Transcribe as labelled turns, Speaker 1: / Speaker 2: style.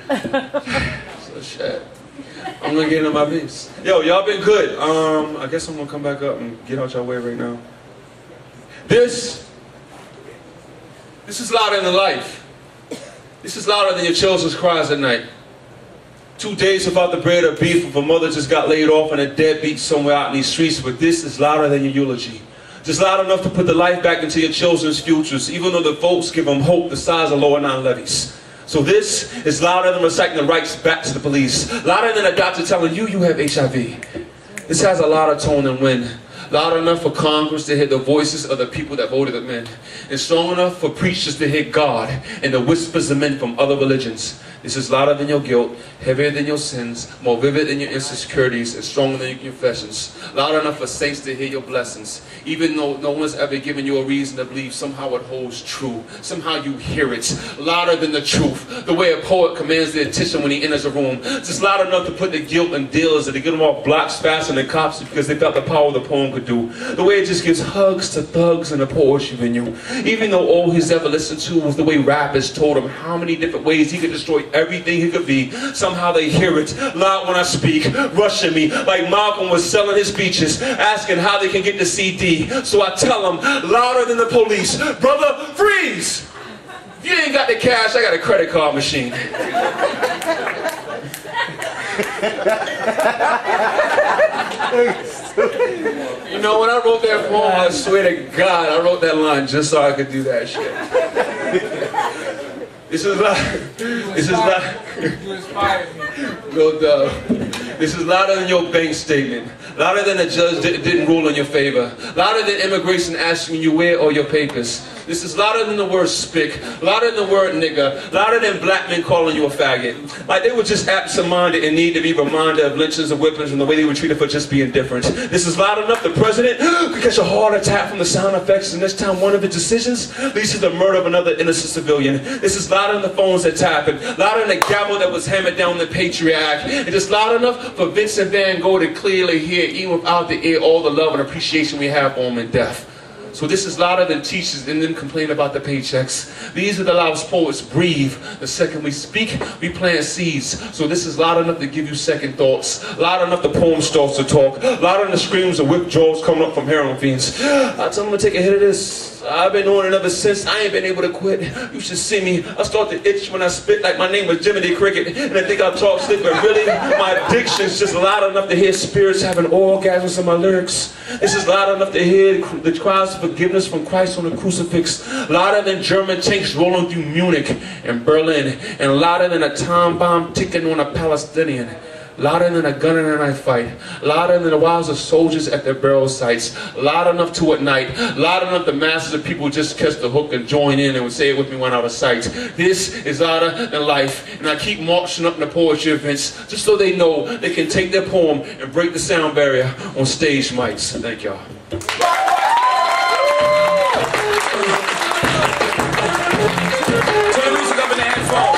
Speaker 1: So shit. I'm gonna get into my piece. Yo, y'all been good. I guess I'm gonna come back up and get out your way right now. This is louder than life. This is louder than your children's cries at night. 2 days without the bread or beef if a mother just got laid off and a deadbeat somewhere out in these streets, but this is louder than your eulogy. Just loud enough to put the life back into your children's futures, even though the folks give them hope the size of lower 9 levies. So this is louder than reciting the rights back to the police. Louder than a doctor telling you have HIV. This has a louder tone than wind. Loud enough for Congress to hear the voices of the people that voted them in. And strong enough for preachers to hear God and the whispers of men from other religions. This is louder than your guilt, heavier than your sins, more vivid than your insecurities, and stronger than your confessions. Loud enough for saints to hear your blessings. Even though no one's ever given you a reason to believe, somehow it holds true. Somehow you hear it. Louder than the truth. The way a poet commands the attention when he enters a room. Just loud enough to put the guilt in dealers and to get them off blocks faster than cops because they felt the power of the poem could do. The way it just gives hugs to thugs and the poetry in you. Even though all he's ever listened to was the way rappers told him how many different ways he could destroy everything he could be. Somehow they hear it loud when I speak, rushing me like Malcolm was selling his speeches, asking how they can get the CD. So I tell them louder than the police, brother, freeze! If you ain't got the cash, I got a credit card machine. You know, when I wrote that poem, I swear to God, I wrote that line just so I could do that shit. This is louder than your bank statement. Louder than a judge didn't rule in your favor. Louder than immigration asking you where are your papers. This is louder than the word spick. Louder than the word nigger. Louder than black men calling you a faggot. Like they were just absent-minded and need to be reminded of lynchings and whippings and the way they were treated for just being different. This is loud enough the president could catch a heart attack from the sound effects, and next time one of his decisions leads to the murder of another innocent civilian. This is louder than the phones that tapping. Louder than the gavel that was hammered down the Patriot Act. And just loud enough for Vincent Van Gogh to clearly hear, even without the ear, all the love and appreciation we have for him in death. So this is louder than teachers and them complain about the paychecks. These are the loudest poets breathe. The second we speak, we plant seeds. So this is loud enough to give you second thoughts. Loud enough the poem starts to talk. Louder than the screams of withdrawals coming up from heroin fiends. I tell them to take a hit of this. I've been on it ever since. I ain't been able to quit. You should see me. I start to itch when I spit like my name was Jiminy Cricket. And I think I talk slick, but really, my addiction's just loud enough to hear spirits having orgasms in my lyrics. This is loud enough to hear the cries of forgiveness from Christ on the crucifix. Louder than German tanks rolling through Munich and Berlin. And louder than a time bomb ticking on a Palestinian. Louder than a gun and a knife fight. Louder than the wiles of soldiers at their burial sites. Loud enough to at night. Loud enough the masses of people just catch the hook and join in and would say it with me when out of sight. This is louder than life. And I keep marching up to poetry events just so they know they can take their poem and break the sound barrier on stage mics. Thank y'all.
Speaker 2: Turn the music up in the headphones.